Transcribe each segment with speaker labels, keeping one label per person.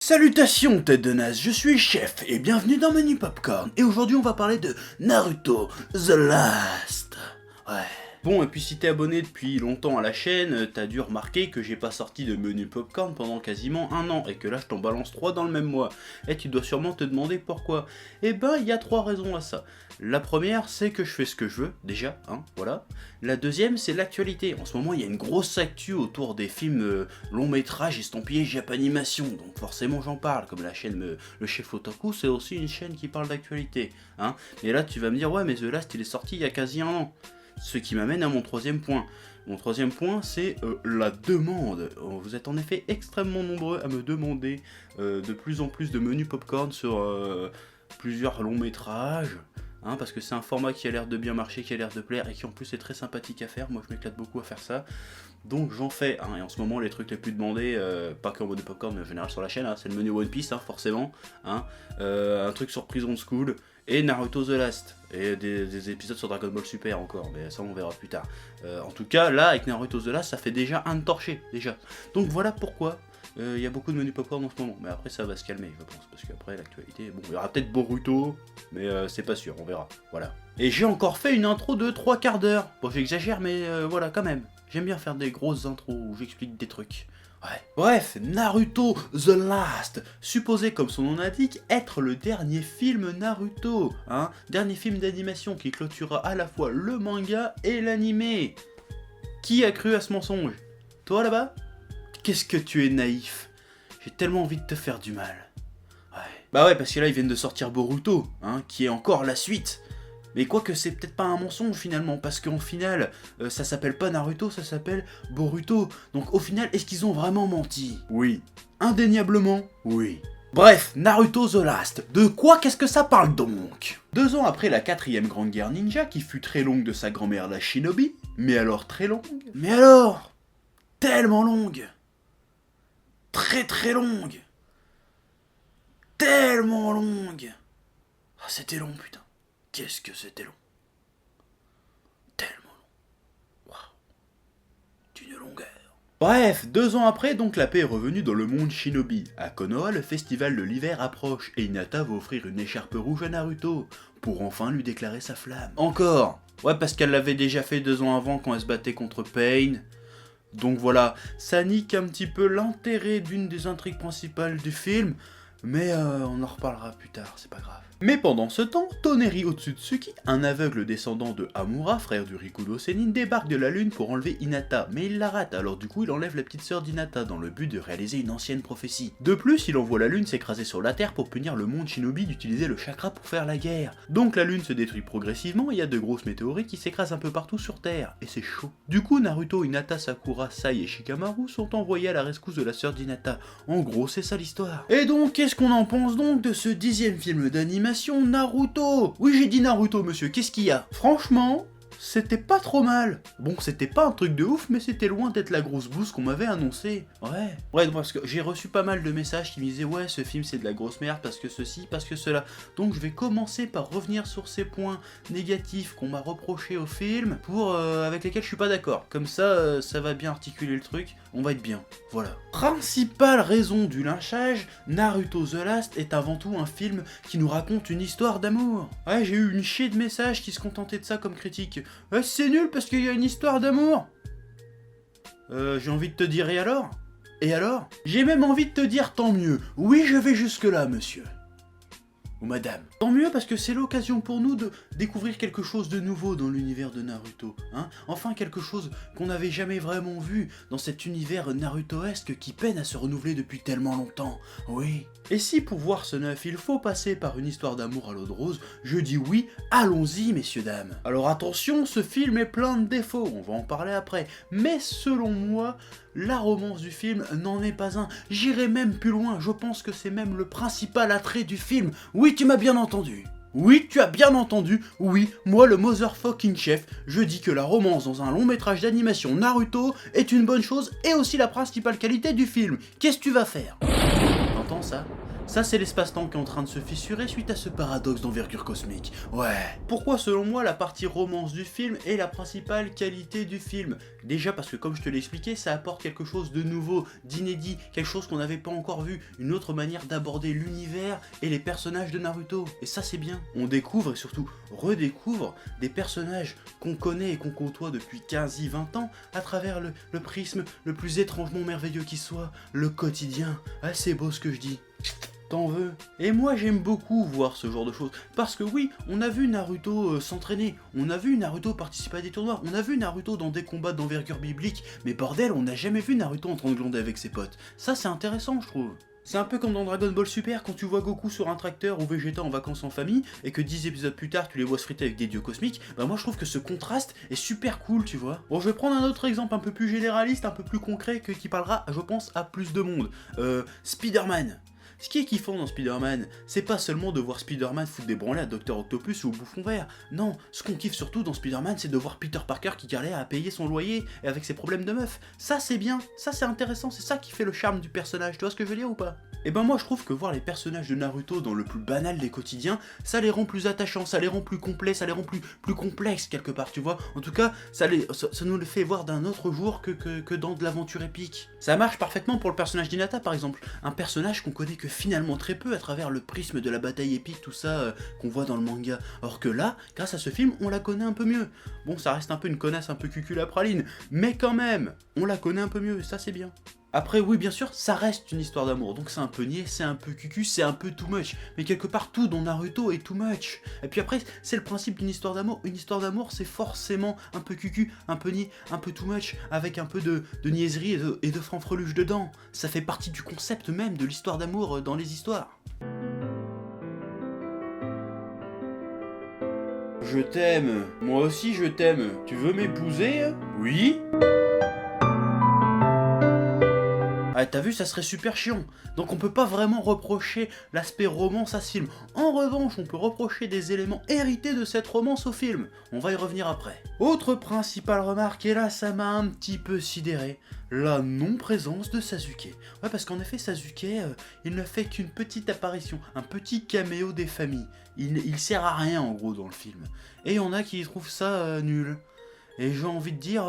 Speaker 1: Salutations tête de naze, je suis Chef et bienvenue dans Menu Popcorn. Et aujourd'hui on va parler de Naruto The Last. Ouais. Bon, et puis si t'es abonné depuis longtemps à la chaîne, t'as dû remarquer que j'ai pas sorti de Menu Popcorn pendant quasiment un an et que là je t'en balance 3 dans le même mois. Et tu dois sûrement te demander pourquoi. Eh ben, il y a 3 raisons à ça. La première, c'est que je fais ce que je veux, déjà, hein, voilà. La deuxième, c'est l'actualité. En ce moment, il y a une grosse actu autour des films longs métrages estampillés Japanimation, donc forcément j'en parle, comme la chaîne Le Chef Otaku, c'est aussi une chaîne qui parle d'actualité, hein. Et là, tu vas me dire, ouais, mais The Last, il est sorti il y a quasi un an. Ce qui m'amène à mon troisième point. Mon troisième point, c'est la demande. Vous êtes en effet extrêmement nombreux à me demander de plus en plus de menus popcorn sur plusieurs longs métrages. Hein, parce que c'est un format qui a l'air de bien marcher, qui a l'air de plaire et qui en plus est très sympathique à faire. Moi je m'éclate beaucoup à faire ça. Donc j'en fais, hein, et en ce moment les trucs les plus demandés, pas qu'en mode popcorn mais en général sur la chaîne, hein, c'est le menu One Piece hein, forcément, hein, un truc sur Prison School et Naruto The Last. Et des épisodes sur Dragon Ball Super encore, mais ça on verra plus tard. En tout cas là avec Naruto The Last ça fait déjà un torché déjà. Donc voilà pourquoi il y a beaucoup de menus popcorn en ce moment, mais après ça va se calmer je pense, parce qu'après l'actualité, bon il y aura peut-être Boruto, mais c'est pas sûr, on verra, voilà. Et j'ai encore fait une intro de 3 quarts d'heure, bon j'exagère mais voilà quand même, j'aime bien faire des grosses intros où j'explique des trucs. Ouais. Bref, Naruto The Last, supposé comme son nom l'indique être le dernier film Naruto, hein, dernier film d'animation qui clôturera à la fois le manga et l'animé. Qui a cru à ce mensonge? Toi là-bas? Qu'est-ce que tu es naïf. J'ai tellement envie de te faire du mal. Ouais. Bah ouais, parce que là ils viennent de sortir Boruto, hein, qui est encore la suite. Mais quoique c'est peut-être pas un mensonge finalement, parce qu'en final, ça s'appelle pas Naruto, ça s'appelle Boruto. Donc au final, est-ce qu'ils ont vraiment menti? Oui. Indéniablement, oui. Bref, Naruto The Last. De quoi qu'est-ce que ça parle donc? 2 ans après la 4ème grande guerre ninja, qui fut très longue de sa grand-mère la Shinobi, mais alors très longue, mais alors tellement longue, très très longue, tellement longue. Ah, c'était long putain. Qu'est-ce que c'était long. Tellement long. Waouh. D'une longueur. Bref, 2 ans après, donc la paix est revenue dans le monde Shinobi. À Konoha, le festival de l'hiver approche et Hinata va offrir une écharpe rouge à Naruto pour enfin lui déclarer sa flamme. Encore. Ouais, parce qu'elle l'avait déjà fait 2 ans avant quand elle se battait contre Pain. Donc voilà, ça nique un petit peu l'intérêt d'une des intrigues principales du film, mais on en reparlera plus tard, c'est pas grave. Mais pendant ce temps, Toneri Otsutsuki, un aveugle descendant de Hamura, frère du Rikudo Sennin, débarque de la lune pour enlever Hinata, mais il la rate, alors du coup il enlève la petite sœur d'Hinata dans le but de réaliser une ancienne prophétie. De plus, il envoie la lune s'écraser sur la terre pour punir le monde shinobi d'utiliser le chakra pour faire la guerre. Donc la lune se détruit progressivement et il y a de grosses météorites qui s'écrasent un peu partout sur terre, et c'est chaud. Du coup, Naruto, Hinata, Sakura, Sai et Shikamaru sont envoyés à la rescousse de la sœur d'Hinata. En gros, c'est ça l'histoire. Et donc, qu'est-ce qu'on en pense donc de ce 10ème film d'animation Naruto? Oui, j'ai dit Naruto, monsieur, qu'est-ce qu'il y a? Franchement, c'était pas trop mal. Bon, c'était pas un truc de ouf, mais c'était loin d'être la grosse bouse qu'on m'avait annoncé. Ouais. Ouais, parce que j'ai reçu pas mal de messages qui me disaient ouais, ce film c'est de la grosse merde parce que ceci, parce que cela. Donc je vais commencer par revenir sur ces points négatifs qu'on m'a reproché au film, pour avec lesquels je suis pas d'accord. Comme ça, ça va bien articuler le truc, on va être bien. Voilà. Principale raison du lynchage, Naruto The Last est avant tout un film qui nous raconte une histoire d'amour. Ouais, j'ai eu une chier de messages qui se contentaient de ça comme critique. Ouais, c'est nul parce qu'il y a une histoire d'amour. J'ai envie de te dire et alors? Et alors? J'ai même envie de te dire tant mieux. Oui, je vais jusque là, monsieur. Ou madame. Tant mieux parce que c'est l'occasion pour nous de découvrir quelque chose de nouveau dans l'univers de Naruto, hein. Enfin quelque chose qu'on n'avait jamais vraiment vu dans cet univers narutoesque qui peine à se renouveler depuis tellement longtemps, oui. Et si pour voir ce neuf il faut passer par une histoire d'amour à l'eau de rose, je dis oui, allons-y messieurs dames. Alors attention, ce film est plein de défauts, on va en parler après, mais selon moi, la romance du film n'en est pas un. J'irai même plus loin, je pense que c'est même le principal attrait du film. Oui, tu m'as bien entendu. Oui, tu as bien entendu, oui, moi le motherfucking chef, je dis que la romance dans un long métrage d'animation Naruto est une bonne chose et aussi la principale qualité du film. Qu'est-ce que tu vas faire? T'entends ça? Ça, c'est l'espace-temps qui est en train de se fissurer suite à ce paradoxe d'envergure cosmique. Ouais. Pourquoi, selon moi, la partie romance du film est la principale qualité du film? Déjà parce que, comme je te l'ai expliqué, ça apporte quelque chose de nouveau, d'inédit, quelque chose qu'on n'avait pas encore vu, une autre manière d'aborder l'univers et les personnages de Naruto. Et ça, c'est bien. On découvre et surtout redécouvre des personnages qu'on connaît et qu'on côtoie depuis 15-20 ans à travers le prisme le plus étrangement merveilleux qui soit, le quotidien. Ah, c'est beau ce que je dis. T'en veux? Et moi j'aime beaucoup voir ce genre de choses, parce que oui, on a vu Naruto s'entraîner, on a vu Naruto participer à des tournois, on a vu Naruto dans des combats d'envergure biblique, mais bordel, on n'a jamais vu Naruto en train de glander avec ses potes. Ça c'est intéressant je trouve. C'est un peu comme dans Dragon Ball Super quand tu vois Goku sur un tracteur ou Vegeta en vacances en famille et que 10 épisodes plus tard tu les vois se friter avec des dieux cosmiques, bah moi je trouve que ce contraste est super cool, tu vois. Bon, je vais prendre un autre exemple un peu plus généraliste, un peu plus concret, qui parlera, je pense, à plus de monde. Spider-Man. Ce qui est kiffant dans Spider-Man, c'est pas seulement de voir Spider-Man foutre des branlées à Dr Octopus ou au Bouffon Vert. Non, ce qu'on kiffe surtout dans Spider-Man, c'est de voir Peter Parker qui galère à payer son loyer et avec ses problèmes de meuf. Ça c'est bien, ça c'est intéressant, c'est ça qui fait le charme du personnage, tu vois ce que je veux dire ou pas? Et ben moi je trouve que voir les personnages de Naruto dans le plus banal des quotidiens, ça les rend plus attachants, ça les rend plus complets, ça les rend plus complexes quelque part, tu vois. En tout cas, ça nous le fait voir d'un autre jour que dans de l'aventure épique. Ça marche parfaitement pour le personnage d'Hinata par exemple, un personnage qu'on connaît que finalement très peu à travers le prisme de la bataille épique, tout ça qu'on voit dans le manga. Or que là, grâce à ce film, on la connaît un peu mieux. Bon, ça reste un peu une connasse un peu cucul à praline, mais quand même, on la connaît un peu mieux, ça c'est bien. Après oui bien sûr ça reste une histoire d'amour, donc c'est un peu niais, c'est un peu cucu, c'est un peu too much, mais quelque part tout dans Naruto est too much. Et puis après c'est le principe d'une histoire d'amour, une histoire d'amour c'est forcément un peu cucu, un peu niais, un peu too much, avec un peu de niaiserie et de fanfreluche dedans. Ça fait partie du concept même de l'histoire d'amour dans les histoires. Je t'aime, moi aussi je t'aime, tu veux m'épouser? Oui? Ah, t'as vu, ça serait super chiant. Donc on peut pas vraiment reprocher l'aspect romance à ce film. En revanche, on peut reprocher des éléments hérités de cette romance au film. On va y revenir après. Autre principale remarque, et là ça m'a un petit peu sidéré, la non-présence de Sasuke. Ouais, parce qu'en effet, Sasuke, il ne fait qu'une petite apparition, un petit caméo des familles. Il sert à rien en gros dans le film. Et il y en a qui trouvent ça nul. Et j'ai envie de dire,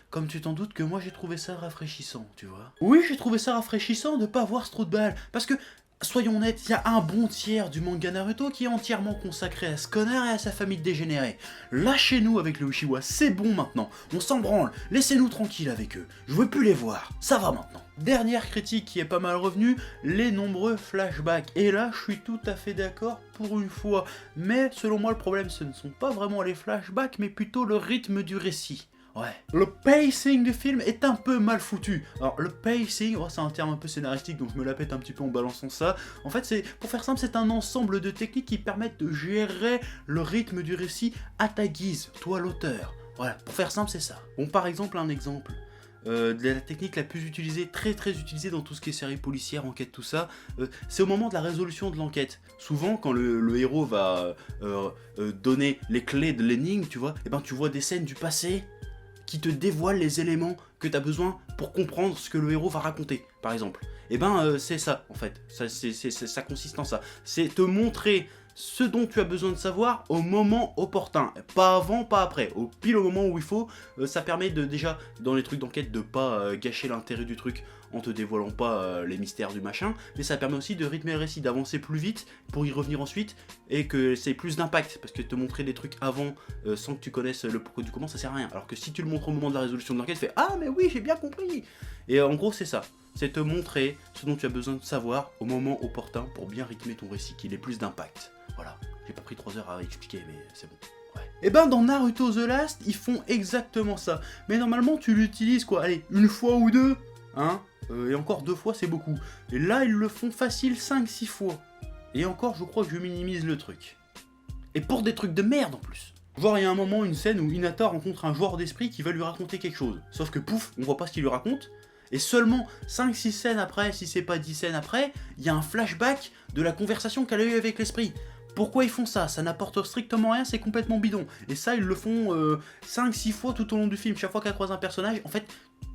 Speaker 1: comme tu t'en doutes, que moi j'ai trouvé ça rafraîchissant, tu vois. Oui, j'ai trouvé ça rafraîchissant de pas voir ce trou de balle, parce que, soyons honnêtes, il y a un bon tiers du manga Naruto qui est entièrement consacré à ce connard et à sa famille de dégénérés. Lâchez-nous avec le Uchiwa, c'est bon maintenant, on s'en branle, laissez-nous tranquilles avec eux, je veux plus les voir, ça va maintenant. Dernière critique qui est pas mal revenue, les nombreux flashbacks. Et là, je suis tout à fait d'accord pour une fois. Mais selon moi, le problème, ce ne sont pas vraiment les flashbacks, mais plutôt le rythme du récit. Ouais. Le pacing du film est un peu mal foutu. Alors, le pacing, oh, c'est un terme un peu scénaristique, donc je me la pète un petit peu en balançant ça. En fait, pour faire simple, c'est un ensemble de techniques qui permettent de gérer le rythme du récit à ta guise, toi l'auteur. Voilà, pour faire simple, c'est ça. Bon, par exemple, un exemple. De la technique la plus utilisée, très utilisée dans tout ce qui est série policière, enquête, tout ça, c'est au moment de la résolution de l'enquête. Souvent, quand le héros va donner les clés de l'énigme, tu vois, et ben tu vois des scènes du passé qui te dévoilent les éléments que tu as besoin pour comprendre ce que le héros va raconter, par exemple. Et ben c'est ça, en fait. Ça consiste en ça. C'est te montrer ce dont tu as besoin de savoir au moment opportun, pas avant, pas après, pile au moment où il faut. Ça permet de déjà, dans les trucs d'enquête, de pas gâcher l'intérêt du truc en te dévoilant pas les mystères du machin, mais ça permet aussi de rythmer le récit, d'avancer plus vite pour y revenir ensuite, et que c'est plus d'impact, parce que te montrer des trucs avant, sans que tu connaisses le pourquoi du comment, ça sert à rien, alors que si tu le montres au moment de la résolution de l'enquête, tu fais « Ah mais oui, j'ai bien compris !» Et en gros c'est ça, c'est te montrer ce dont tu as besoin de savoir au moment opportun pour bien rythmer ton récit, qu'il ait plus d'impact. Voilà, j'ai pas pris 3 heures à expliquer, mais c'est bon. Ouais. Et ben dans Naruto The Last, ils font exactement ça. Mais normalement, tu l'utilises quoi, allez, une fois ou deux, hein, et encore 2 fois, c'est beaucoup. Et là, ils le font facile 5-6 fois. Et encore, je crois que je minimise le truc. Et pour des trucs de merde en plus. Genre, il y a un moment, une scène où Hinata rencontre un joueur d'esprit qui va lui raconter quelque chose. Sauf que pouf, on voit pas ce qu'il lui raconte. Et seulement 5-6 scènes après, si c'est pas 10 scènes après, il y a un flashback de la conversation qu'elle a eue avec l'esprit. Pourquoi ils font ça? Ça n'apporte strictement rien, c'est complètement bidon. Et ça, ils le font 5-6 fois tout au long du film. Chaque fois qu'elle croise un personnage, en fait,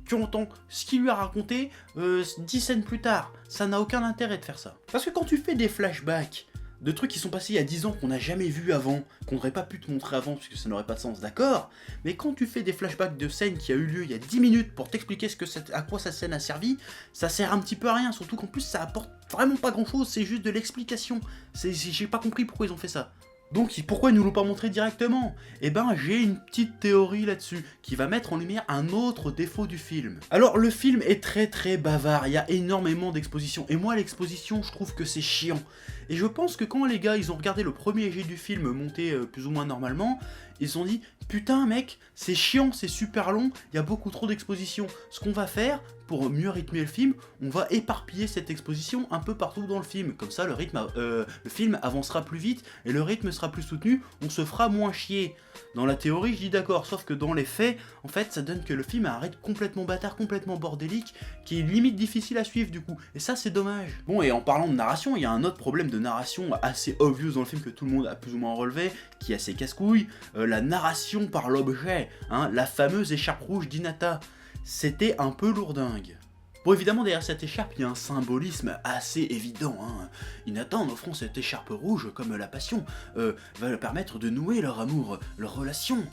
Speaker 1: tu entends ce qu'il lui a raconté 10 scènes plus tard. Ça n'a aucun intérêt de faire ça. Parce que quand tu fais des flashbacks de trucs qui sont passés il y a 10 ans qu'on n'a jamais vu avant, qu'on n'aurait pas pu te montrer avant parce que ça n'aurait pas de sens, d'accord. Mais quand tu fais des flashbacks de scènes qui a eu lieu il y a 10 minutes pour t'expliquer à quoi cette scène a servi, ça sert un petit peu à rien, surtout qu'en plus ça apporte vraiment pas grand chose, c'est juste de l'explication. J'ai pas compris pourquoi ils ont fait ça. Donc pourquoi ils nous l'ont pas montré directement? Eh ben j'ai une petite théorie là-dessus, qui va mettre en lumière un autre défaut du film. Alors le film est très bavard, il y a énormément d'exposition, et moi l'exposition je trouve que c'est chiant. Et je pense que quand les gars ils ont regardé le premier jet du film monté plus ou moins normalement, ils se sont dit putain mec, c'est chiant, c'est super long, il y a beaucoup trop d'exposition. Ce qu'on va faire, pour mieux rythmer le film, on va éparpiller cette exposition un peu partout dans le film. Comme ça, le film avancera plus vite et le rythme sera plus soutenu, on se fera moins chier. Dans la théorie, je dis d'accord, sauf que dans les faits, en fait, ça donne que le film a un rythme complètement bâtard, complètement bordélique, qui est limite difficile à suivre du coup. Et ça, c'est dommage. Bon, et en parlant de narration, il y a un autre problème de narration assez obvious dans le film que tout le monde a plus ou moins relevé, qui est assez casse-couille, la narration par l'objet, hein, la fameuse écharpe rouge d'Hinata. C'était un peu lourdingue. Bon, évidemment, derrière cette écharpe, il y a un symbolisme assez évident. Hein. Hinata, en offrant cette écharpe rouge, comme la passion, va leur permettre de nouer leur amour, leur relation.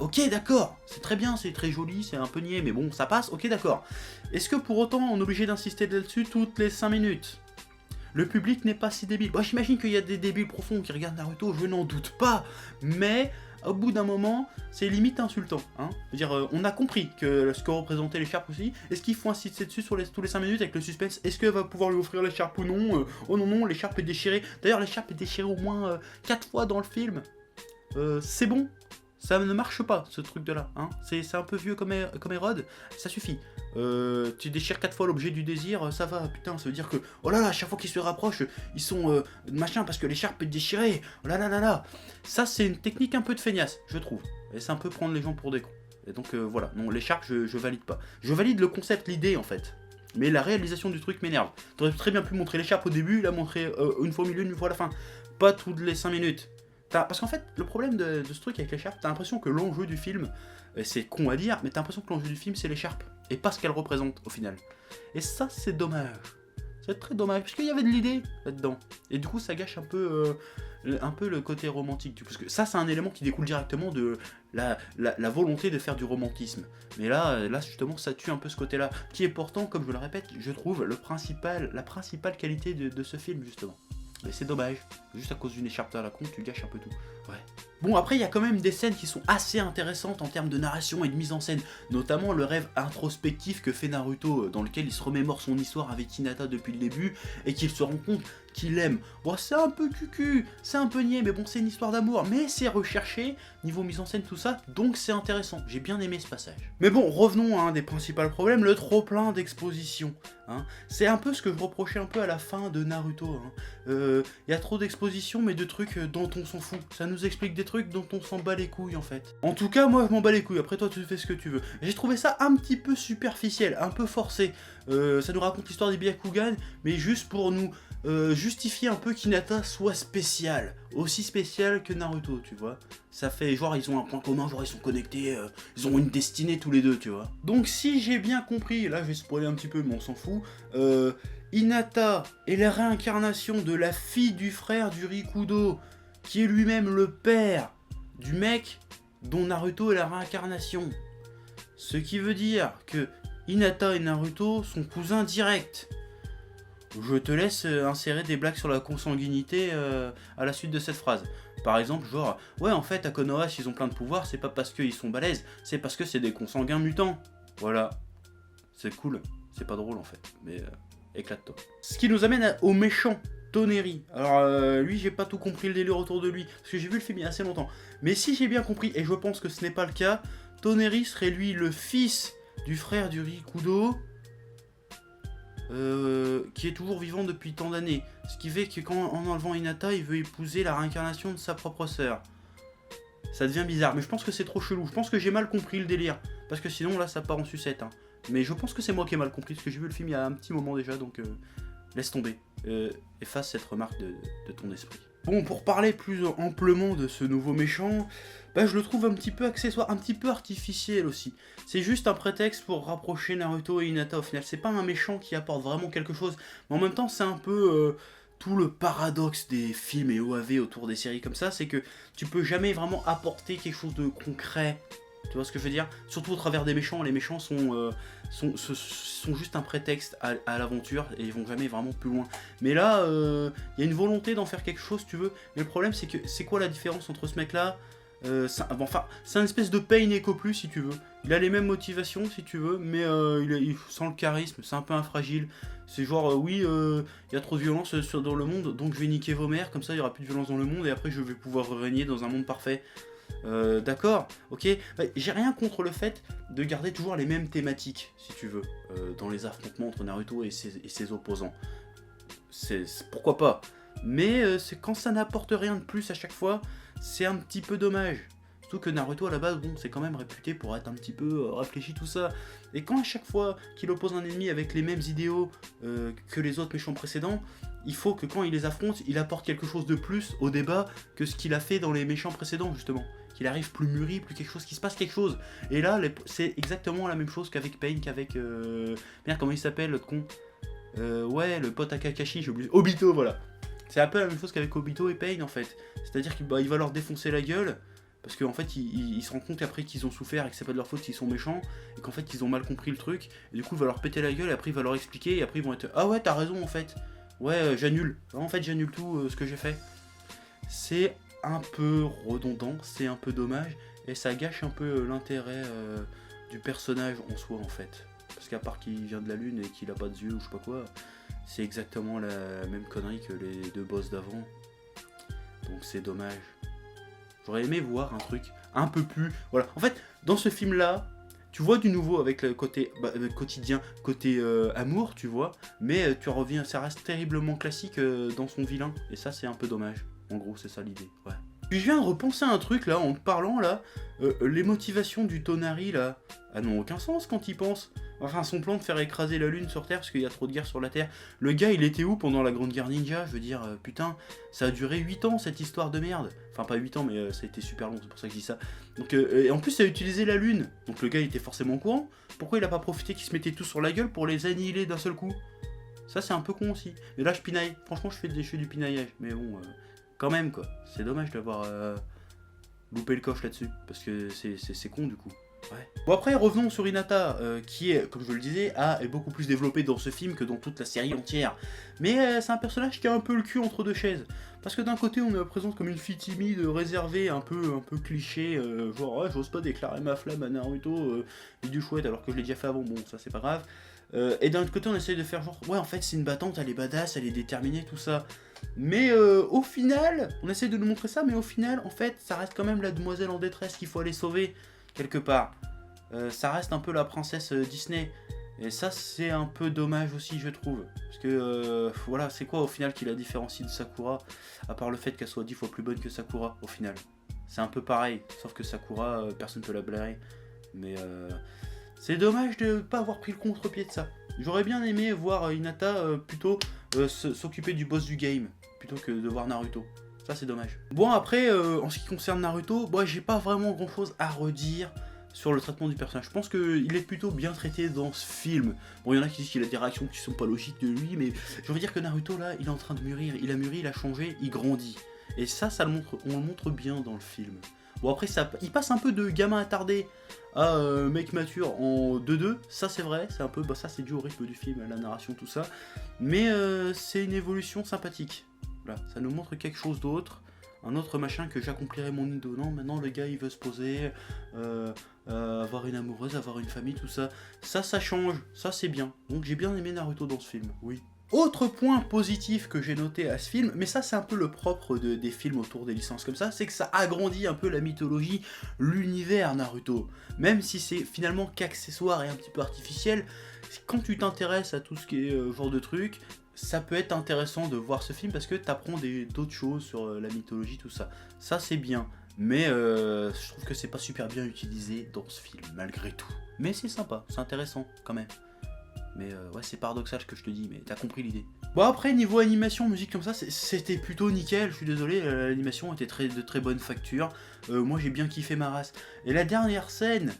Speaker 1: Ok, d'accord, c'est très bien, c'est très joli, c'est un peu niais, mais bon, ça passe, ok, d'accord. Est-ce que pour autant, on est obligé d'insister là-dessus toutes les 5 minutes? Le public n'est pas si débile. Bon, j'imagine qu'il y a des débiles profonds qui regardent Naruto, je n'en doute pas, mais au bout d'un moment, c'est limite insultant. Hein. Je veux dire, on a compris que ce que représentait l'écharpe aussi. Est-ce qu'il faut insister dessus sur tous les 5 minutes avec le suspense? Est-ce qu'elle va pouvoir lui offrir l'écharpe ou non? Oh non, non, l'écharpe est déchirée. D'ailleurs, l'écharpe est déchirée au moins 4 fois dans le film. C'est bon. Ça ne marche pas, ce truc de là. Hein. C'est un peu vieux comme Hérode, ça suffit. Tu déchires 4 fois l'objet du désir, ça va, putain, ça veut dire que, oh là là, à chaque fois qu'ils se rapprochent, ils sont machin, parce que l'écharpe est déchirée, oh là là là là. Ça, c'est une technique un peu de feignasse, je trouve. Et c'est un peu prendre les gens pour des cons. Et donc voilà, non, l'écharpe, je valide pas. Je valide le concept, l'idée, en fait. Mais la réalisation du truc m'énerve. T'aurais très bien pu montrer l'écharpe au début, la montrer une fois au milieu, une fois à la fin. Pas toutes les 5 minutes. Parce qu'en fait, le problème de ce truc avec l'écharpe, t'as l'impression que l'enjeu du film, c'est con à dire, mais t'as l'impression que l'enjeu du film, c'est l'écharpe, et pas ce qu'elle représente, au final. Et ça, c'est dommage. C'est très dommage, parce qu'il y avait de l'idée là-dedans. Et du coup, ça gâche un peu le côté romantique. Parce que ça, c'est un élément qui découle directement de la volonté de faire du romantisme. Mais là, justement, ça tue un peu ce côté-là, qui est pourtant, comme je le répète, je trouve, la principale qualité de ce film, justement. Mais c'est dommage, juste à cause d'une écharpe à la con, tu gâches un peu tout. Ouais. Bon, après, il y a quand même des scènes qui sont assez intéressantes en termes de narration et de mise en scène, notamment le rêve introspectif que fait Naruto, dans lequel il se remémore son histoire avec Hinata depuis le début, et qu'il se rend compte qu'il l'aime. Bon, c'est un peu cucu, c'est un peu niais, mais bon, c'est une histoire d'amour, mais c'est recherché, niveau mise en scène, tout ça, donc c'est intéressant, j'ai bien aimé ce passage. Mais bon, revenons à un des principaux problèmes, le trop-plein d'exposition. Hein. C'est un peu ce que je reprochais un peu à la fin de Naruto. Y a trop d'exposition, mais de trucs dont on s'en fout. Ça nous explique des trucs dont on s'en bat les couilles, en fait. En tout cas, moi, je m'en bats les couilles. Après, toi, tu fais ce que tu veux. J'ai trouvé ça un petit peu superficiel, un peu forcé. Ça nous raconte l'histoire des Byakugan, mais juste pour nous justifier un peu qu'Hinata soit spécial. Aussi spécial que Naruto, tu vois. Ça fait genre, ils ont un point commun, genre, ils sont connectés, ils ont une destinée tous les deux, tu vois. Donc, si j'ai bien compris, là, je vais spoiler un petit peu, mais on s'en fout. Hinata est la réincarnation de la fille du frère du Rikudo, qui est lui-même le père du mec dont Naruto est la réincarnation. Ce qui veut dire que Hinata et Naruto sont cousins directs. Je te laisse insérer des blagues sur la consanguinité à la suite de cette phrase. Par exemple, genre, ouais, en fait, à Konoha, s'ils ont plein de pouvoirs, c'est pas parce qu'ils sont balèzes, c'est parce que c'est des consanguins mutants. Voilà. C'est cool. C'est pas drôle, en fait. Mais éclate-toi. Ce qui nous amène au méchant, Toneri. Alors, lui, j'ai pas tout compris le délire autour de lui, parce que j'ai vu le film il y a assez longtemps. Mais si j'ai bien compris, et je pense que ce n'est pas le cas, Toneri serait lui le fils du frère du Rikudo, qui est toujours vivant depuis tant d'années. Ce qui fait que en enlevant Hinata, il veut épouser la réincarnation de sa propre sœur. Ça devient bizarre, mais je pense que c'est trop chelou. Je pense que j'ai mal compris le délire. Parce que sinon, là, ça part en sucette. Hein. Mais je pense que c'est moi qui ai mal compris, parce que j'ai vu le film il y a un petit moment déjà, donc laisse tomber. Efface cette remarque de ton esprit. Bon, pour parler plus amplement de ce nouveau méchant, bah, je le trouve un petit peu accessoire, un petit peu artificiel aussi. C'est juste un prétexte pour rapprocher Naruto et Hinata au final. C'est pas un méchant qui apporte vraiment quelque chose, mais en même temps c'est un peu tout le paradoxe des films et OAV autour des séries comme ça, c'est que tu peux jamais vraiment apporter quelque chose de concret. Tu vois ce que je veux dire? Surtout au travers des méchants, les méchants sont juste un prétexte à l'aventure et ils vont jamais vraiment plus loin. Mais là, il y a une volonté d'en faire quelque chose, si tu veux. Mais le problème, c'est que c'est quoi la différence entre ce mec-là? C'est un espèce de Pain Echo Plus, si tu veux. Il a les mêmes motivations, si tu veux, mais il sent le charisme, c'est un peu infragile. C'est genre, oui, il y a trop de violence dans le monde, donc je vais niquer vos mères, comme ça il n'y aura plus de violence dans le monde, et après je vais pouvoir régner dans un monde parfait. D'accord, ok. Bah, j'ai rien contre le fait de garder toujours les mêmes thématiques, si tu veux, dans les affrontements entre Naruto et ses opposants. Pourquoi pas. Mais c'est quand ça n'apporte rien de plus à chaque fois, c'est un petit peu dommage. Surtout que Naruto à la base, bon, c'est quand même réputé pour être un petit peu réfléchi tout ça. Et quand à chaque fois qu'il oppose un ennemi avec les mêmes idéaux que les autres méchants précédents, il faut que quand il les affronte, il apporte quelque chose de plus au débat que ce qu'il a fait dans les méchants précédents justement. Qu'il arrive plus mûri, plus quelque chose, qu'il se passe quelque chose. Et là, c'est exactement la même chose qu'avec Pain, qu'avec... Merde, comment il s'appelle, l'autre con ouais, le pote à Kakashi, j'ai oublié. Obito, voilà. C'est un peu la même chose qu'avec Obito et Pain en fait. C'est-à-dire qu'il va leur défoncer la gueule, parce qu'en fait il se rend compte après qu'ils ont souffert et que c'est pas de leur faute s'ils sont méchants, et qu'en fait ils ont mal compris le truc, et du coup il va leur péter la gueule, et après il va leur expliquer, et après ils vont être ah ouais t'as raison en fait, ouais j'annule, en fait j'annule tout ce que j'ai fait. C'est un peu redondant, c'est un peu dommage, et ça gâche un peu l'intérêt du personnage en soi en fait. Parce qu'à part qu'il vient de la lune et qu'il a pas de yeux ou je sais pas quoi, c'est exactement la même connerie que les deux boss d'avant. Donc c'est dommage. J'aurais aimé voir un truc un peu plus... Voilà. En fait, dans ce film-là, tu vois du nouveau avec le côté quotidien, côté amour, tu vois. Mais tu reviens, ça reste terriblement classique dans son vilain. Et ça, c'est un peu dommage. En gros, c'est ça l'idée. Ouais. Puis je viens de repenser à un truc là, en te parlant là. Les motivations du Tonari là, elles n'ont aucun sens quand il pense. Enfin, son plan de faire écraser la lune sur Terre parce qu'il y a trop de guerre sur la Terre. Le gars, il était où pendant la Grande Guerre Ninja? Je veux dire, putain, ça a duré 8 ans cette histoire de merde. Enfin, pas 8 ans, mais ça a été super long, c'est pour ça que je dis ça. Donc, et en plus, ça a utilisé la lune. Donc le gars, il était forcément au courant. Pourquoi il a pas profité qu'ils se mettaient tous sur la gueule pour les annihiler d'un seul coup? Ça, c'est un peu con aussi. Mais là, je pinaille. Franchement, je fais du pinaillage. Mais bon, quand même, quoi. C'est dommage d'avoir loupé le coche là-dessus. Parce que c'est con, du coup. Ouais. Bon après revenons sur Hinata qui est, comme je le disais, est beaucoup plus développé dans ce film que dans toute la série entière. Mais c'est un personnage qui a un peu le cul entre deux chaises. Parce que d'un côté on la présente comme une fille timide, réservée, un peu cliché, genre ouais, j'ose pas déclarer ma flamme à Naruto, et du chouette alors que je l'ai déjà fait avant, bon ça c'est pas grave. Et d'un autre côté on essaye de faire genre ouais en fait c'est une battante, elle est badass, elle est déterminée, tout ça. Mais au final, on essaye de nous montrer ça, mais au final en fait ça reste quand même la demoiselle en détresse qu'il faut aller sauver. Quelque part. Ça reste un peu la princesse Disney. Et ça, c'est un peu dommage aussi, je trouve. Parce que, voilà, c'est quoi au final qui la différencie de Sakura? À part le fait qu'elle soit 10 fois plus bonne que Sakura, au final. C'est un peu pareil, sauf que Sakura, personne ne peut la blairer. Mais c'est dommage de ne pas avoir pris le contre-pied de ça. J'aurais bien aimé voir Hinata plutôt s'occuper du boss du game, plutôt que de voir Naruto. Ça c'est dommage. Bon après, en ce qui concerne Naruto, moi j'ai pas vraiment grand chose à redire sur le traitement du personnage. Je pense qu'il est plutôt bien traité dans ce film. Bon, il y en a qui disent qu'il a des réactions qui sont pas logiques de lui, mais je veux dire que Naruto là, il est en train de mûrir. Il a mûri, il a changé, il grandit. Et ça le montre, on le montre bien dans le film. Bon après, il passe un peu de gamin attardé à mec mature en 2-2. Ça c'est vrai, c'est un peu, ça c'est dû au rythme du film, à la narration, tout ça. Mais c'est une évolution sympathique. Voilà, ça nous montre quelque chose d'autre, un autre machin que j'accomplirai mon idole. Non, maintenant le gars il veut se poser, avoir une amoureuse, avoir une famille, tout ça. Ça change, ça c'est bien. Donc j'ai bien aimé Naruto dans ce film, oui. Autre point positif que j'ai noté à ce film, mais ça c'est un peu le propre des films autour des licences comme ça, c'est que ça agrandit un peu la mythologie, l'univers Naruto. Même si c'est finalement qu'accessoire et un petit peu artificiel, quand tu t'intéresses à tout ce qui est genre de truc, ça peut être intéressant de voir ce film parce que t'apprends d'autres choses sur la mythologie, tout ça. Ça c'est bien, mais je trouve que c'est pas super bien utilisé dans ce film, malgré tout. Mais c'est sympa, c'est intéressant quand même. Mais ouais, c'est paradoxal ce que je te dis, mais t'as compris l'idée. Bon après, niveau animation, musique comme ça, c'était plutôt nickel, je suis désolé, l'animation était de très bonne facture. Moi j'ai bien kiffé ma race. Et la dernière scène,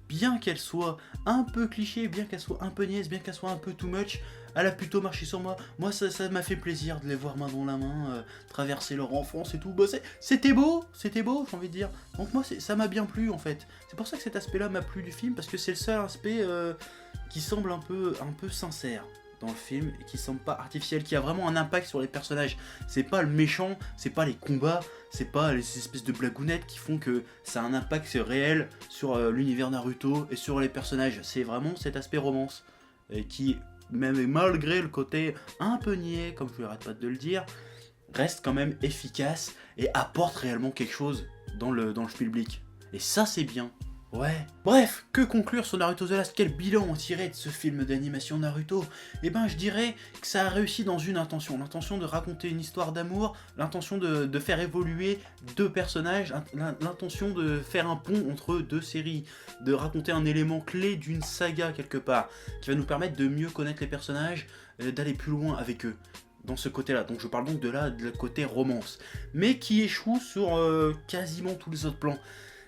Speaker 1: bien qu'elle soit un peu cliché, bien qu'elle soit un peu niaise, bien qu'elle soit un peu too much, elle a plutôt marché sur moi. Moi ça m'a fait plaisir de les voir main dans la main, traverser leur enfance et tout. Bah, c'était beau, j'ai envie de dire. Donc moi ça m'a bien plu en fait. C'est pour ça que cet aspect-là m'a plu du film, parce que c'est le seul aspect qui semble un peu sincère dans le film, et qui semble pas artificiel, qui a vraiment un impact sur les personnages. C'est pas le méchant, c'est pas les combats, c'est pas les espèces de blagounettes qui font que ça a un impact réel sur l'univers Naruto et sur les personnages. C'est vraiment cet aspect romance, et qui, même malgré le côté un peu niais, comme je n'arrête pas de le dire, reste quand même efficace et apporte réellement quelque chose dans le public. Et ça c'est bien. Ouais. Bref, que conclure sur Naruto The Last? Quel bilan en tirer de ce film d'animation Naruto? Eh ben, je dirais que ça a réussi dans une intention. L'intention de raconter une histoire d'amour, l'intention de faire évoluer deux personnages, l'intention de faire un pont entre deux séries, de raconter un élément clé d'une saga quelque part, qui va nous permettre de mieux connaître les personnages, d'aller plus loin avec eux. Dans ce côté-là, donc je parle donc de côté romance, mais qui échoue sur quasiment tous les autres plans.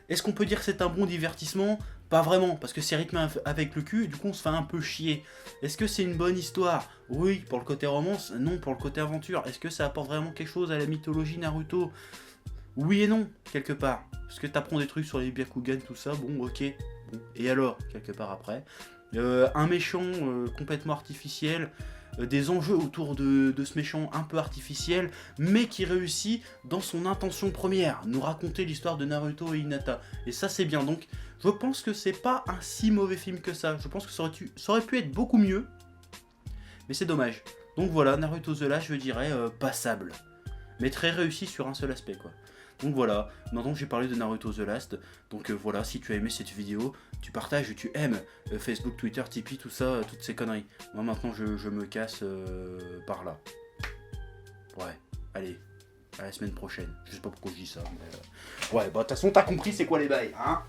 Speaker 1: Est-ce qu'on peut dire que c'est un bon divertissement? Pas vraiment, parce que c'est rythmé avec le cul, et du coup on se fait un peu chier. Est-ce que c'est une bonne histoire? Oui, pour le côté romance, non, pour le côté aventure. Est-ce que ça apporte vraiment quelque chose à la mythologie Naruto? Oui et non, quelque part. Parce que t'apprends des trucs sur les Byakugan, tout ça, bon, ok. Bon. Et alors, quelque part après un méchant complètement artificiel, des enjeux autour de ce méchant un peu artificiel, mais qui réussit dans son intention première, nous raconter l'histoire de Naruto et Hinata. Et ça c'est bien, donc je pense que c'est pas un si mauvais film que ça. Je pense que ça aurait pu être beaucoup mieux, mais c'est dommage. Donc voilà, Naruto The Last, je dirais passable, mais très réussi sur un seul aspect quoi. Donc voilà, maintenant j'ai parlé de Naruto The Last, donc voilà, si tu as aimé cette vidéo, tu partages, tu aimes Facebook, Twitter, Tipeee, tout ça, toutes ces conneries. Moi maintenant je me casse par là. Ouais, allez, à la semaine prochaine. Je sais pas pourquoi je dis ça, mais ouais, bah de toute façon t'as compris c'est quoi les bails, hein.